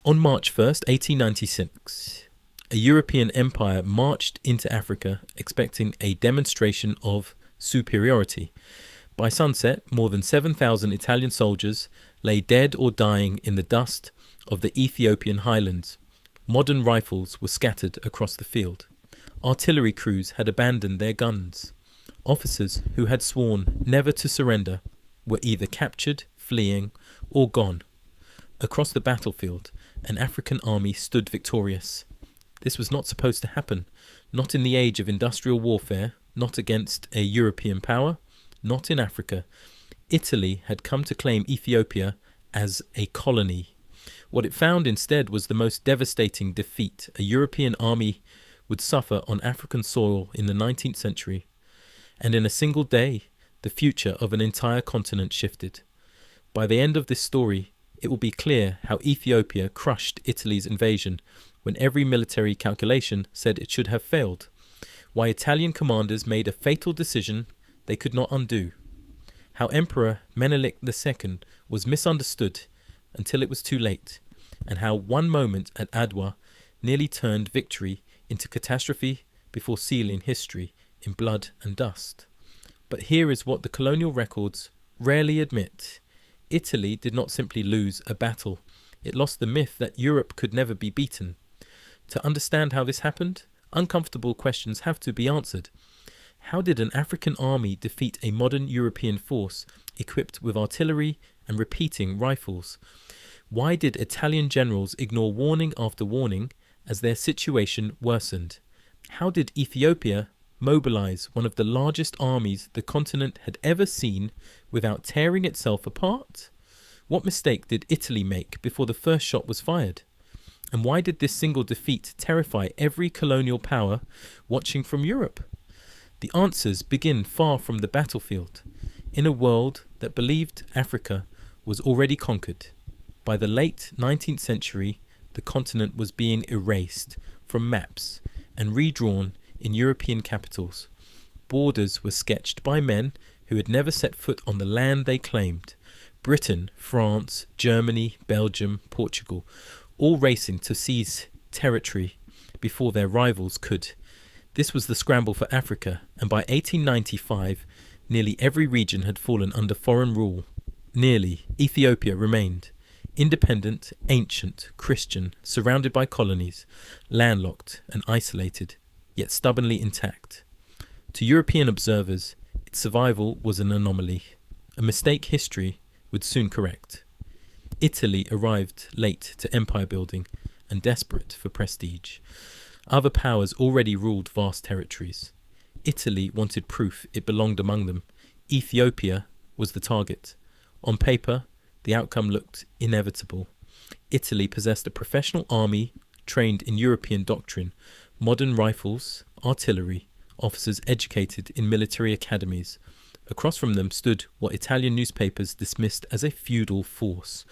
On March 1st, 1896, a European empire marched into Africa expecting a demonstration of superiority. By sunset, more than 7,000 Italian soldiers lay dead or dying in the dust of the Ethiopian highlands. Modern rifles were scattered across the field. Artillery crews had abandoned their guns. Officers who had sworn never to surrender were either captured, fleeing, or gone. Across the battlefield, an African army stood victorious. This was not supposed to happen, not in the age of industrial warfare, not against a European power, not in Africa. Italy had come to claim Ethiopia as a colony. What it found instead was the most devastating defeat a European army would suffer on African soil in the 19th century. And in a single day, the future of an entire continent shifted. By the end of this story, it will be clear how Ethiopia crushed Italy's invasion when every military calculation said it should have failed, why Italian commanders made a fatal decision they could not undo, how Emperor Menelik II was misunderstood until it was too late, and how one moment at Adwa nearly turned victory into catastrophe before sealing history in blood and dust. But here is what the colonial records rarely admit. Italy did not simply lose a battle. It lost the myth that Europe could never be beaten. To understand how this happened, uncomfortable questions have to be answered. How did an African army defeat a modern European force equipped with artillery and repeating rifles? Why did Italian generals ignore warning after warning as their situation worsened? How did Ethiopia mobilize one of the largest armies the continent had ever seen without tearing itself apart? What mistake did Italy make before the first shot was fired? And why did this single defeat terrify every colonial power watching from Europe? The answers begin far from the battlefield, in a world that believed Africa was already conquered. By the late 19th century, the continent was being erased from maps and redrawn in European capitals. Borders were sketched by men who had never set foot on the land they claimed. Britain, France, Germany, Belgium, Portugal, all racing to seize territory before their rivals could. This was the scramble for Africa, and by 1895, nearly every region had fallen under foreign rule. Nearly, Ethiopia remained. Independent, ancient, Christian, surrounded by colonies, landlocked and isolated, yet stubbornly intact. To European observers, its survival was an anomaly, a mistake history would soon correct. Italy arrived late to empire building and desperate for prestige. Other powers already ruled vast territories. Italy wanted proof it belonged among them. Ethiopia was the target. On paper, the outcome looked inevitable. Italy possessed a professional army trained in European doctrine, modern rifles, artillery, officers educated in military academies. Across from them stood what Italian newspapers dismissed as a feudal force,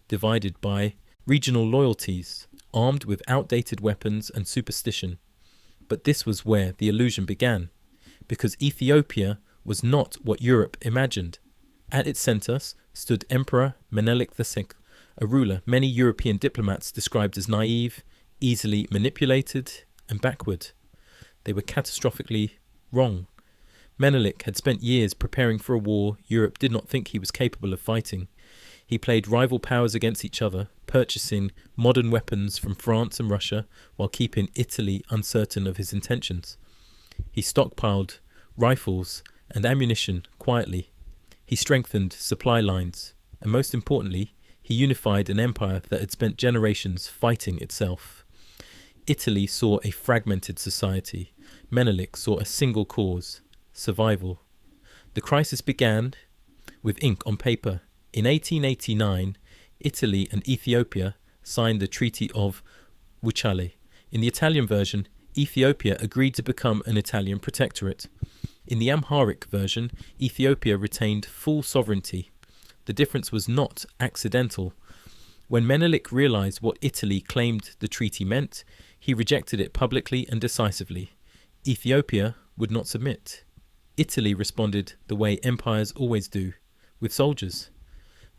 divided by regional loyalties, armed with outdated weapons and superstition. But this was where the illusion began, because Ethiopia was not what Europe imagined. At its centre stood Emperor Menelik II, a ruler many European diplomats described as naive, easily manipulated, and backward. They were catastrophically wrong. Menelik had spent years preparing for a war Europe did not think he was capable of fighting. He played rival powers against each other, purchasing modern weapons from France and Russia while keeping Italy uncertain of his intentions. He stockpiled rifles and ammunition quietly. He strengthened supply lines, and most importantly, he unified an empire that had spent generations fighting itself. Italy saw a fragmented society. Menelik saw a single cause: survival. The crisis began with ink on paper. In 1889, Italy and Ethiopia signed the Treaty of Wuchale. In the Italian version, Ethiopia agreed to become an Italian protectorate. In the Amharic version, Ethiopia retained full sovereignty. The difference was not accidental. When Menelik realized what Italy claimed the treaty meant, he rejected it publicly and decisively. Ethiopia would not submit. Italy responded the way empires always do, with soldiers.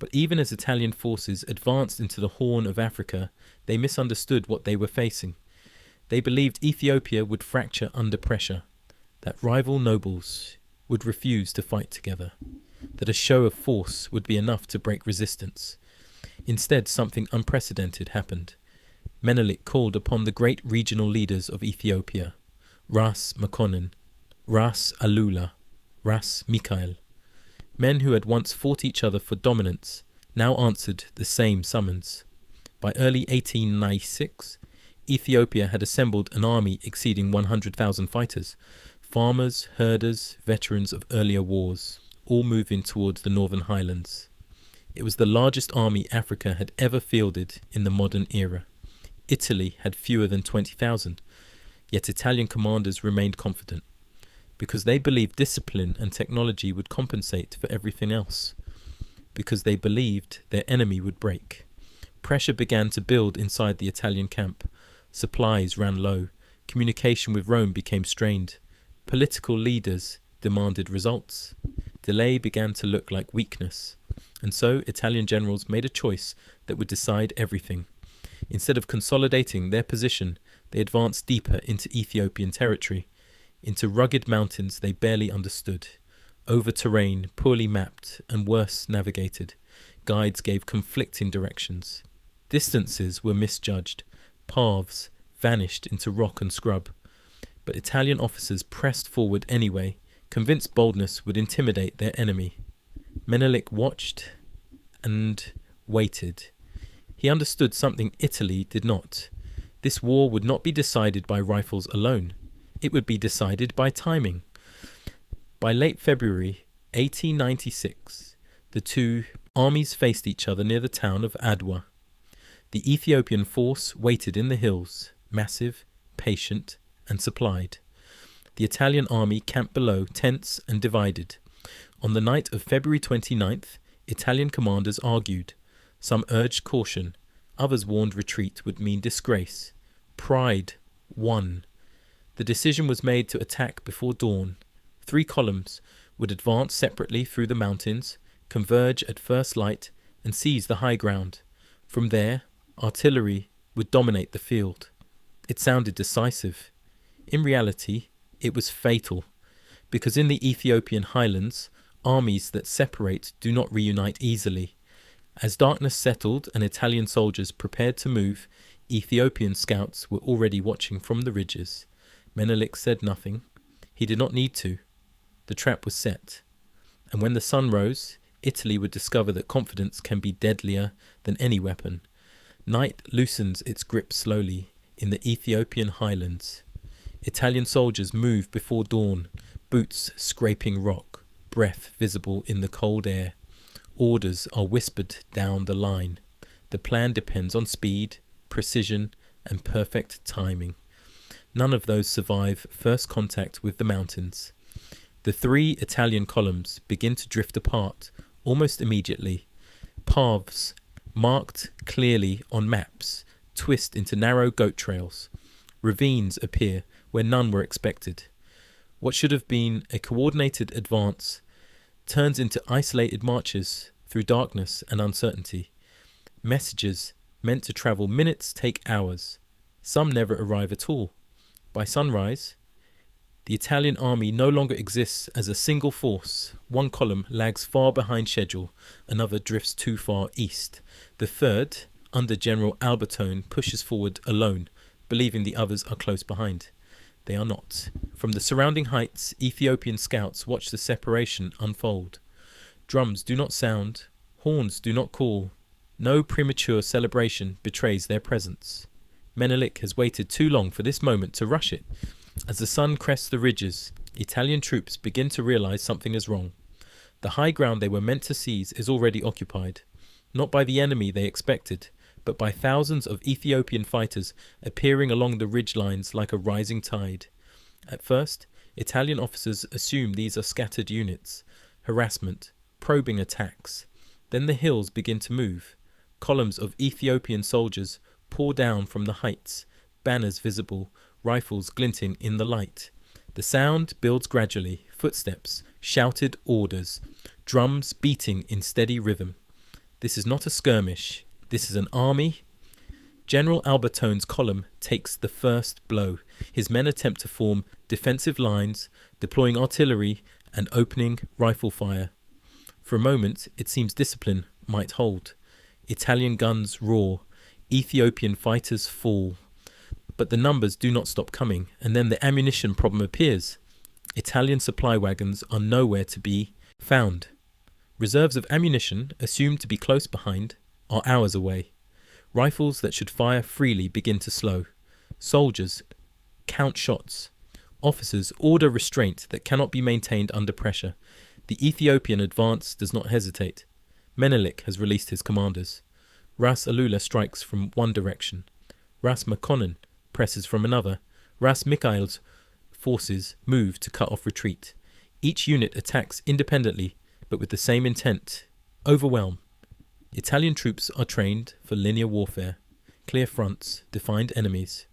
But even as Italian forces advanced into the Horn of Africa, they misunderstood what they were facing. They believed Ethiopia would fracture under pressure, that rival nobles would refuse to fight together, that a show of force would be enough to break resistance. Instead, something unprecedented happened. Menelik called upon the great regional leaders of Ethiopia, Ras Makonnen, Ras Alula, Ras Mikael. Men who had once fought each other for dominance now answered the same summons. By early 1896, Ethiopia had assembled an army exceeding 100,000 fighters, farmers, herders, veterans of earlier wars, all moving towards the northern highlands. It was the largest army Africa had ever fielded in the modern era. Italy had fewer than 20,000, yet Italian commanders remained confident, because they believed discipline and technology would compensate for everything else, because they believed their enemy would break. Pressure began to build inside the Italian camp. Supplies ran low. Communication with Rome became strained. Political leaders demanded results. Delay began to look like weakness. And so Italian generals made a choice that would decide everything. Instead of consolidating their position, they advanced deeper into Ethiopian territory, into rugged mountains they barely understood, over terrain poorly mapped and worse navigated. Guides gave conflicting directions. Distances were misjudged. Paths vanished into rock and scrub. But Italian officers pressed forward anyway, convinced boldness would intimidate their enemy. Menelik watched and waited. He understood something Italy did not. This war would not be decided by rifles alone. It would be decided by timing. By late February 1896, the two armies faced each other near the town of Adwa. The Ethiopian force waited in the hills, massive, patient, and supplied. The Italian army camped below, tense and divided. On the night of February 29th, Italian commanders argued. Some urged caution, others warned retreat would mean disgrace. Pride won. The decision was made to attack before dawn. 3 columns would advance separately through the mountains, converge at first light, and seize the high ground. From there, artillery would dominate the field. It sounded decisive. In reality, it was fatal, because in the Ethiopian highlands, armies that separate do not reunite easily. As darkness settled and Italian soldiers prepared to move, Ethiopian scouts were already watching from the ridges. Menelik said nothing. He did not need to. The trap was set. And when the sun rose, Italy would discover that confidence can be deadlier than any weapon. Night loosens its grip slowly in the Ethiopian highlands. Italian soldiers move before dawn, boots scraping rock, breath visible in the cold air. Orders are whispered down the line. The plan depends on speed, precision, and perfect timing. None of those survive first contact with the mountains. The 3 Italian columns begin to drift apart almost immediately. Paths, marked clearly on maps, twist into narrow goat trails. Ravines appear where none were expected. What should have been a coordinated advance turns into isolated marches through darkness and uncertainty. Messages meant to travel minutes take hours. Some never arrive at all. By sunrise, the Italian army no longer exists as a single force. One column lags far behind schedule, another drifts too far east. The third, under General Albertone, pushes forward alone, believing the others are close behind. They are not. From the surrounding heights, Ethiopian scouts watch the separation unfold. Drums do not sound, horns do not call. No premature celebration betrays their presence. Menelik has waited too long for this moment to rush it. As the sun crests the ridges, Italian troops begin to realize something is wrong. The high ground they were meant to seize is already occupied, not by the enemy they expected, but by thousands of Ethiopian fighters appearing along the ridge lines like a rising tide. At first, Italian officers assume these are scattered units, harassment, probing attacks. Then the hills begin to move. Columns of Ethiopian soldiers pour down from the heights, banners visible, rifles glinting in the light. The sound builds gradually, footsteps, shouted orders, drums beating in steady rhythm. This is not a skirmish. This is an army. General Albertone's column takes the first blow. His men attempt to form defensive lines, deploying artillery and opening rifle fire. For a moment, it seems discipline might hold. Italian guns roar. Ethiopian fighters fall. But the numbers do not stop coming, and then the ammunition problem appears. Italian supply wagons are nowhere to be found. Reserves of ammunition, assumed to be close behind, are hours away. Rifles that should fire freely begin to slow. Soldiers count shots. Officers order restraint that cannot be maintained under pressure. The Ethiopian advance does not hesitate. Menelik has released his commanders. Ras Alula strikes from one direction. Ras Makonnen presses from another. Ras Mikhail's forces move to cut off retreat. Each unit attacks independently, but with the same intent: overwhelm. Italian troops are trained for linear warfare, clear fronts, defined enemies.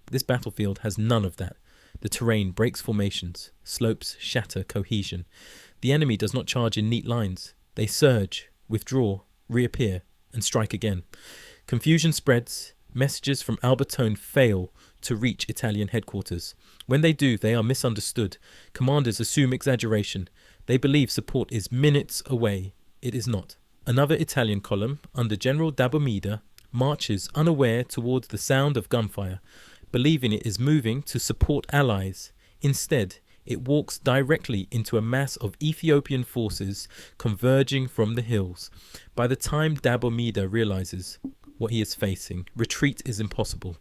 This battlefield has none of that. The terrain breaks formations, slopes shatter cohesion. The enemy does not charge in neat lines. They surge, withdraw, reappear, and strike again. Confusion spreads. Messages from Albertone fail to reach Italian headquarters. When they do, they are misunderstood. Commanders assume exaggeration. They believe support is minutes away. It is not. Another Italian column, under General Dabomida, marches unaware towards the sound of gunfire, believing it is moving to support allies. Instead, it walks directly into a mass of Ethiopian forces converging from the hills. By the time Dabomida realizes what he is facing, retreat is impossible.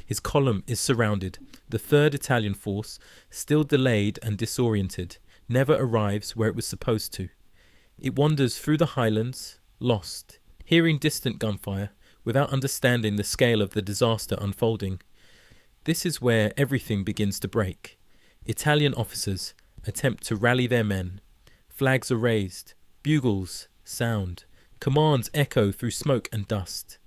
His column is surrounded. The third Italian force, still delayed and disoriented, never arrives where it was supposed to. It wanders through the highlands, lost, hearing distant gunfire, without understanding the scale of the disaster unfolding. This is where everything begins to break. Italian officers attempt to rally their men. Flags are raised, bugles sound, commands echo through smoke and dust.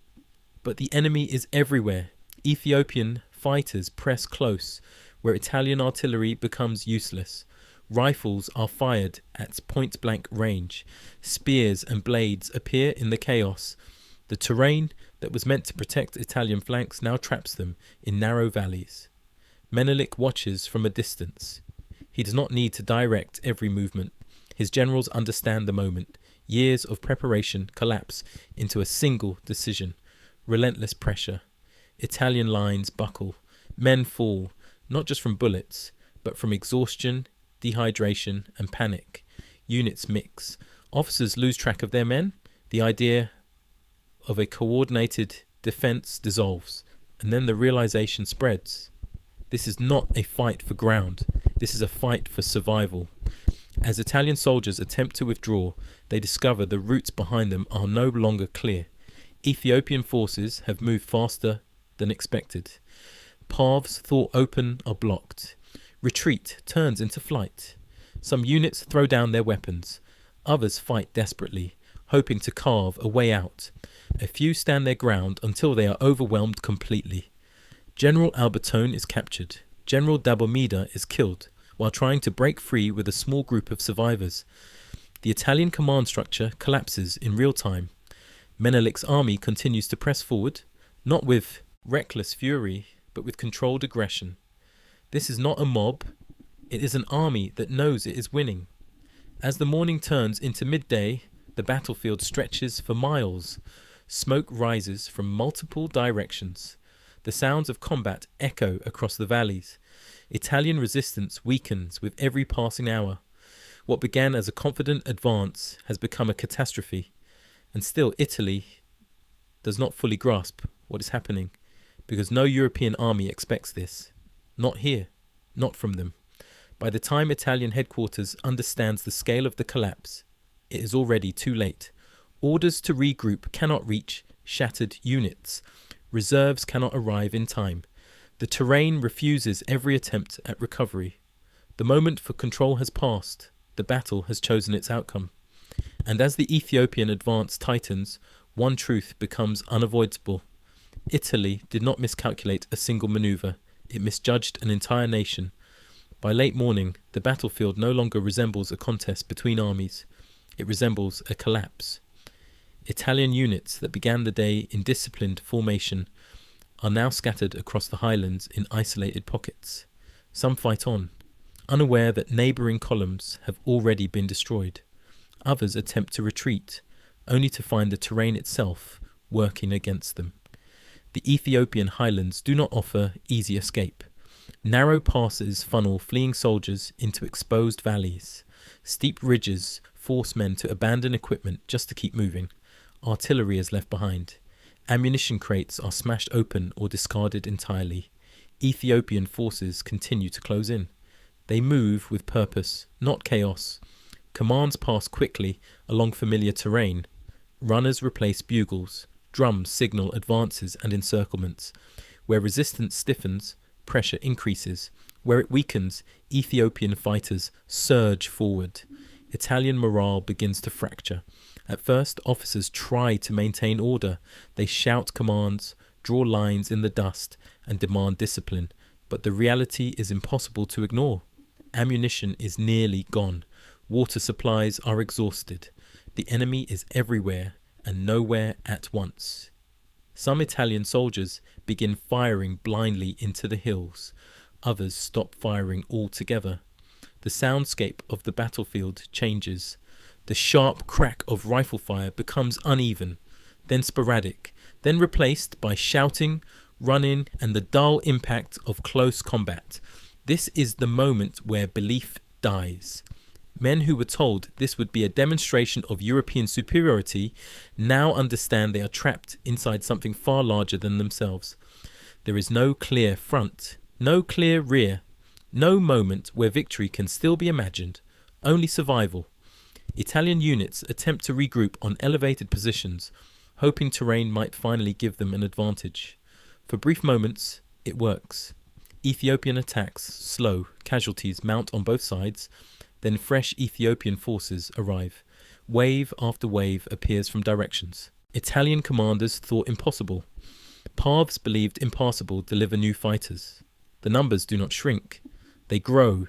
But the enemy is everywhere. Ethiopian fighters press close, where Italian artillery becomes useless. Rifles are fired at point-blank range. Spears and blades appear in the chaos. The terrain that was meant to protect Italian flanks now traps them in narrow valleys. Menelik watches from a distance. He does not need to direct every movement. His generals understand the moment. Years of preparation collapse into a single decision. Relentless pressure. Italian lines buckle. Men fall, not just from bullets, but from exhaustion, dehydration, and panic. Units mix. Officers lose track of their men. The idea of a coordinated defense dissolves, and then the realization spreads. This is not a fight for ground. This is a fight for survival. As Italian soldiers attempt to withdraw, they discover the routes behind them are no longer clear. Ethiopian forces have moved faster than expected. Paths thought open are blocked. Retreat turns into flight. Some units throw down their weapons. Others fight desperately, hoping to carve a way out. A few stand their ground until they are overwhelmed completely. General Albertone is captured. General Dabomida is killed while trying to break free with a small group of survivors. The Italian command structure collapses in real time. Menelik's army continues to press forward, not with reckless fury, but with controlled aggression. This is not a mob. It is an army that knows it is winning. As the morning turns into midday, the battlefield stretches for miles. Smoke rises from multiple directions. The sounds of combat echo across the valleys. Italian resistance weakens with every passing hour. What began as a confident advance has become a catastrophe. And still Italy does not fully grasp what is happening, because no European army expects this. Not here, not from them. By the time Italian headquarters understands the scale of the collapse, it is already too late. Orders to regroup cannot reach shattered units. Reserves cannot arrive in time. The terrain refuses every attempt at recovery. The moment for control has passed. The battle has chosen its outcome. And as the Ethiopian advance tightens, one truth becomes unavoidable. Italy did not miscalculate a single maneuver. It misjudged an entire nation. By late morning, the battlefield no longer resembles a contest between armies. It resembles a collapse. Italian units that began the day in disciplined formation are now scattered across the highlands in isolated pockets. Some fight on, unaware that neighbouring columns have already been destroyed. Others attempt to retreat, only to find the terrain itself working against them. The Ethiopian highlands do not offer easy escape. Narrow passes funnel fleeing soldiers into exposed valleys. Steep ridges force men to abandon equipment just to keep moving. Artillery is left behind. Ammunition crates are smashed open or discarded entirely. Ethiopian forces continue to close in. They move with purpose, not chaos. Commands pass quickly along familiar terrain. Runners replace bugles. Drums signal advances and encirclements. Where resistance stiffens, pressure increases. Where it weakens, Ethiopian fighters surge forward. Italian morale begins to fracture. At first, officers try to maintain order. They shout commands, draw lines in the dust, and demand discipline. But the reality is impossible to ignore. Ammunition is nearly gone. Water supplies are exhausted. The enemy is everywhere and nowhere at once. Some Italian soldiers begin firing blindly into the hills. Others stop firing altogether. The soundscape of the battlefield changes. The sharp crack of rifle fire becomes uneven, then sporadic, then replaced by shouting, running, and the dull impact of close combat. This is the moment where belief dies. Men who were told this would be a demonstration of European superiority now understand they are trapped inside something far larger than themselves. There is no clear front, no clear rear, no moment where victory can still be imagined, only survival. Italian units attempt to regroup on elevated positions, hoping terrain might finally give them an advantage. For brief moments, it works. Ethiopian attacks slow, casualties mount on both sides, then fresh Ethiopian forces arrive. Wave after wave appears from directions. Italian commanders thought impossible. Paths believed impassable deliver new fighters. The numbers do not shrink. They grow.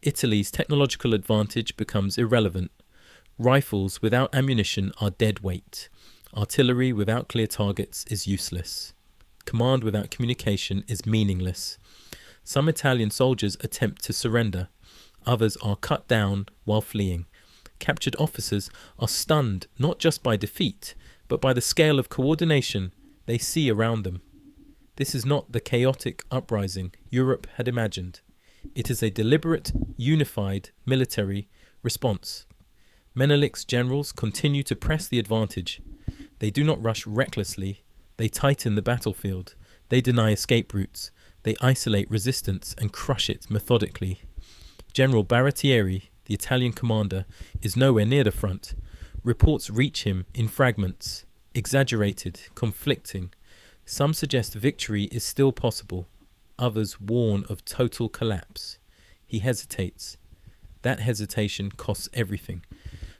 Italy's technological advantage becomes irrelevant. Rifles without ammunition are dead weight. Artillery without clear targets is useless. Command without communication is meaningless. Some Italian soldiers attempt to surrender. Others are cut down while fleeing. Captured officers are stunned not just by defeat, but by the scale of coordination they see around them. This is not the chaotic uprising Europe had imagined. It is a deliberate, unified military response. Menelik's generals continue to press the advantage. They do not rush recklessly. They tighten the battlefield. They deny escape routes. They isolate resistance and crush it methodically. General Baratieri, the Italian commander, is nowhere near the front. Reports reach him in fragments, exaggerated, conflicting. Some suggest victory is still possible. Others warn of total collapse. He hesitates. That hesitation costs everything.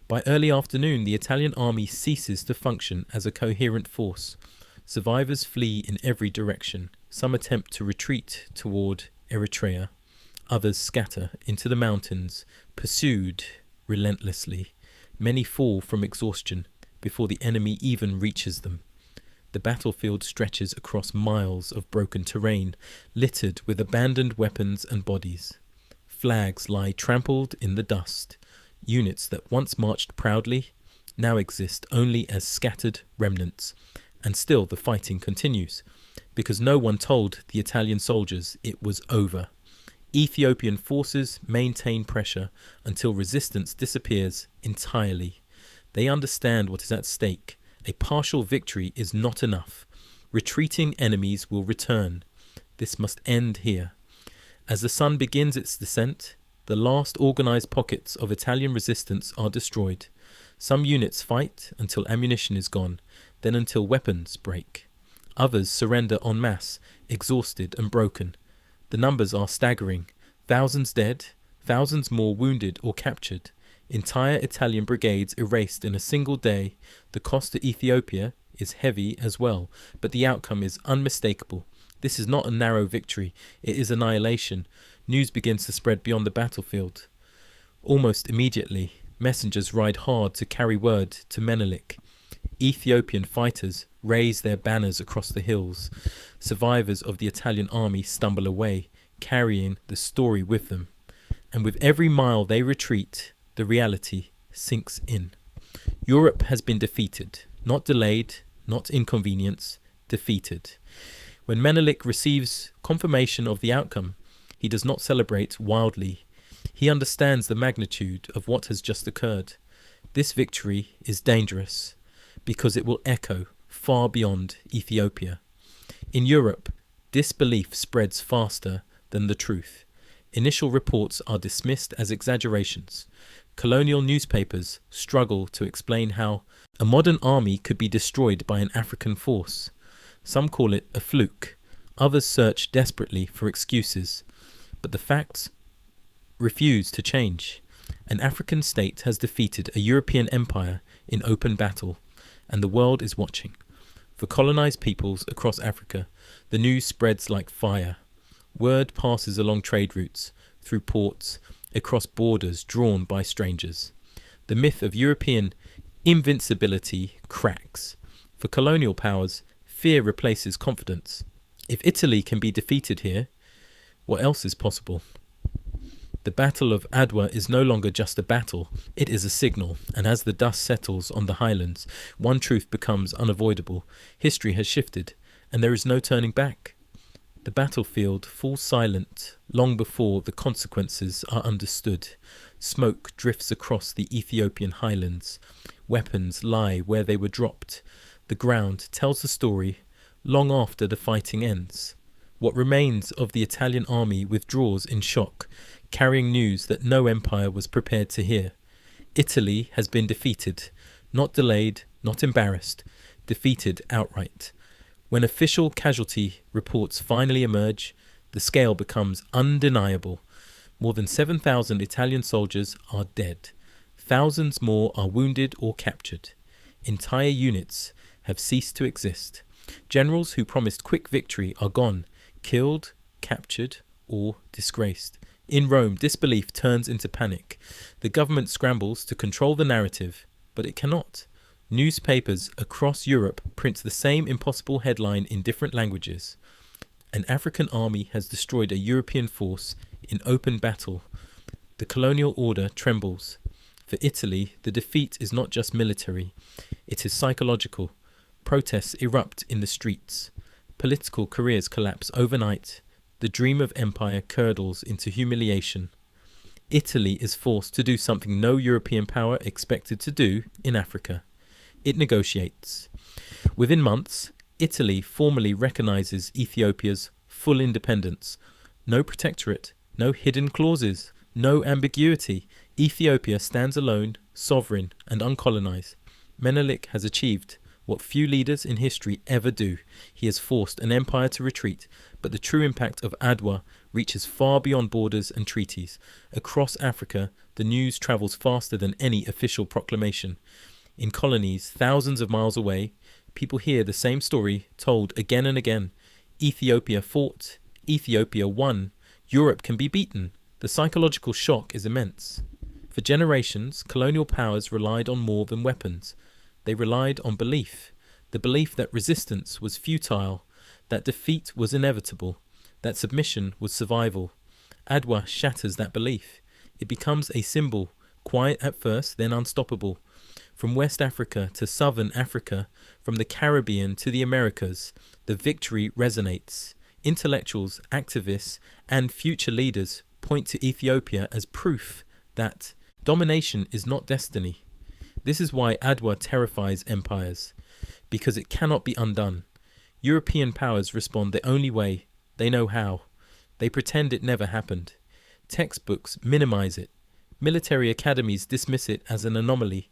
By early afternoon, the Italian army ceases to function as a coherent force. Survivors flee in every direction. Some attempt to retreat toward Eritrea. Others scatter into the mountains, pursued relentlessly. Many fall from exhaustion before the enemy even reaches them. The battlefield stretches across miles of broken terrain, littered with abandoned weapons and bodies. Flags lie trampled in the dust. Units that once marched proudly now exist only as scattered remnants. And still the fighting continues, because no one told the Italian soldiers it was over. Ethiopian forces maintain pressure until resistance disappears entirely. They understand what is at stake. A partial victory is not enough. Retreating enemies will return. This must end here. As the sun begins its descent, the last organized pockets of Italian resistance are destroyed. Some units fight until ammunition is gone, then until weapons break. Others surrender en masse, exhausted and broken. The numbers are staggering. Thousands dead, thousands more wounded or captured. Entire Italian brigades erased in a single day. The cost to Ethiopia is heavy as well, but the outcome is unmistakable. This is not a narrow victory. It is annihilation. News begins to spread beyond the battlefield. Almost immediately, messengers ride hard to carry word to Menelik. Ethiopian fighters raise their banners across the hills. Survivors of the Italian army stumble away, carrying the story with them. And with every mile they retreat, the reality sinks in. Europe has been defeated, not delayed, not inconvenienced, defeated. When Menelik receives confirmation of the outcome, he does not celebrate wildly. He understands the magnitude of what has just occurred. This victory is dangerous because it will echo far beyond Ethiopia. In Europe, disbelief spreads faster than the truth. Initial reports are dismissed as exaggerations. Colonial newspapers struggle to explain how a modern army could be destroyed by an African force. Some call it a fluke. Others search desperately for excuses. But the facts refuse to change. An African state has defeated a European empire in open battle, and the world is watching. For colonized peoples across Africa, the news spreads like fire. Word passes along trade routes, through ports, across borders drawn by strangers. The myth of European invincibility cracks. For colonial powers, fear replaces confidence. If Italy can be defeated here, what else is possible? The Battle of Adwa is no longer just a battle, it is a signal, and as the dust settles on the highlands, one truth becomes unavoidable. History has shifted, and there is no turning back. The battlefield falls silent long before the consequences are understood. Smoke drifts across the Ethiopian highlands. Weapons lie where they were dropped. The ground tells the story long after the fighting ends. What remains of the Italian army withdraws in shock, carrying news that no empire was prepared to hear. Italy has been defeated, not delayed, not embarrassed, defeated outright. When official casualty reports finally emerge, the scale becomes undeniable. More than 7,000 Italian soldiers are dead. Thousands more are wounded or captured. Entire units have ceased to exist. Generals who promised quick victory are gone, killed, captured, or disgraced. In Rome, disbelief turns into panic. The government scrambles to control the narrative, but it cannot. Newspapers across Europe print the same impossible headline in different languages. An African army has destroyed a European force in open battle. The colonial order trembles. For Italy, the defeat is not just military, it is psychological. Protests erupt in the streets. Political careers collapse overnight. The dream of empire curdles into humiliation. Italy is forced to do something no European power expected to do in Africa. It negotiates. Within months, Italy formally recognizes Ethiopia's full independence. No protectorate, no hidden clauses, no ambiguity. Ethiopia stands alone, sovereign and uncolonized. Menelik has achieved what few leaders in history ever do. He has forced an empire to retreat, but the true impact of Adwa reaches far beyond borders and treaties. Across Africa, the news travels faster than any official proclamation. In colonies thousands of miles away, people hear the same story told again and again. Ethiopia fought, Ethiopia won, Europe can be beaten. The psychological shock is immense. For generations, colonial powers relied on more than weapons. They relied on belief, the belief that resistance was futile, that defeat was inevitable, that submission was survival. Adwa shatters that belief. It becomes a symbol, quiet at first, then unstoppable. From West Africa to Southern Africa, from the Caribbean to the Americas, the victory resonates. Intellectuals, activists, and future leaders point to Ethiopia as proof that domination is not destiny. This is why Adwa terrifies empires, because it cannot be undone. European powers respond the only way they know how. They pretend it never happened. Textbooks minimize it. Military academies dismiss it as an anomaly.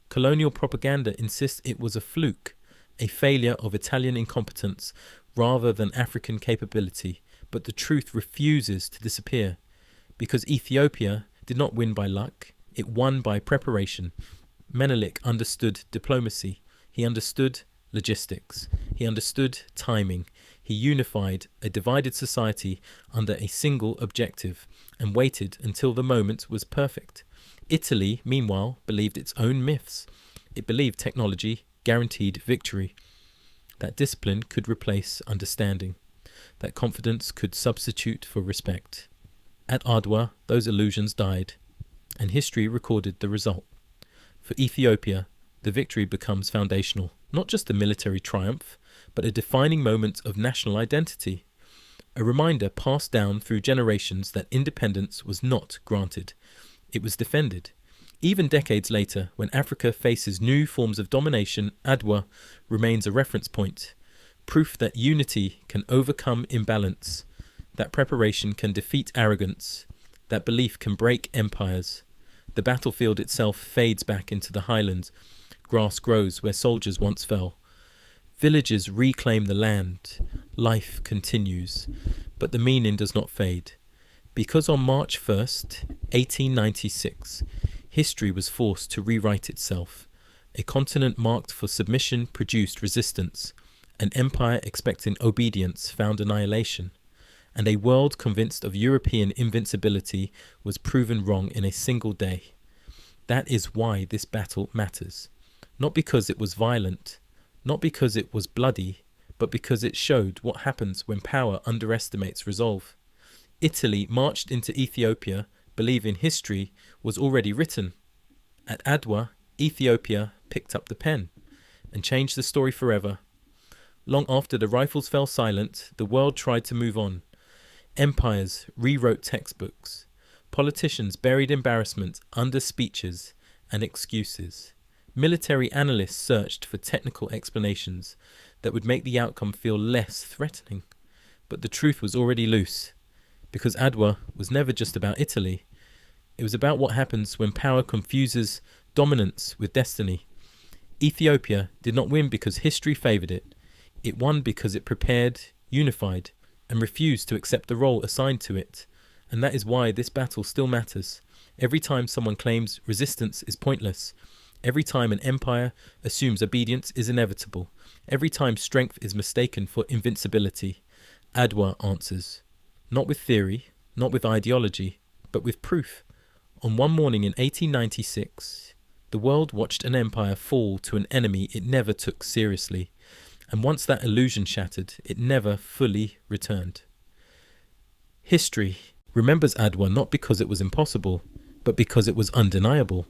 Colonial propaganda insists it was a fluke, a failure of Italian incompetence rather than African capability. But the truth refuses to disappear, because Ethiopia did not win by luck, it won by preparation. Menelik understood diplomacy, he understood logistics, he understood timing, he unified a divided society under a single objective and waited until the moment was perfect. Italy, meanwhile, believed its own myths. It believed technology guaranteed victory. That discipline could replace understanding. That confidence could substitute for respect. At Adwa, those illusions died, and history recorded the result. For Ethiopia, the victory becomes foundational, not just a military triumph, but a defining moment of national identity. A reminder passed down through generations that independence was not granted. It was defended. Even decades later, when Africa faces new forms of domination, Adwa remains a reference point. Proof that unity can overcome imbalance, that preparation can defeat arrogance, that belief can break empires. The battlefield itself fades back into the highlands. Grass grows where soldiers once fell. Villages reclaim the land. Life continues, but the meaning does not fade. Because on March 1st, 1896, history was forced to rewrite itself. A continent marked for submission produced resistance. An empire expecting obedience found annihilation. And a world convinced of European invincibility was proven wrong in a single day. That is why this battle matters. Not because it was violent, not because it was bloody, but because it showed what happens when power underestimates resolve. Italy marched into Ethiopia believing history was already written. At Adwa, Ethiopia picked up the pen and changed the story forever. Long after the rifles fell silent, the world tried to move on. Empires rewrote textbooks. Politicians buried embarrassment under speeches and excuses. Military analysts searched for technical explanations that would make the outcome feel less threatening. But the truth was already loose, because Adwa was never just about Italy. It was about what happens when power confuses dominance with destiny. Ethiopia did not win because history favoured it. It won because it prepared, unified, and refused to accept the role assigned to it. And that is why this battle still matters. Every time someone claims resistance is pointless, every time an empire assumes obedience is inevitable, every time strength is mistaken for invincibility, Adwa answers. Not with theory, not with ideology, but with proof. On one morning in 1896, the world watched an empire fall to an enemy it never took seriously. And once that illusion shattered, it never fully returned. History remembers Adwa not because it was impossible, but because it was undeniable.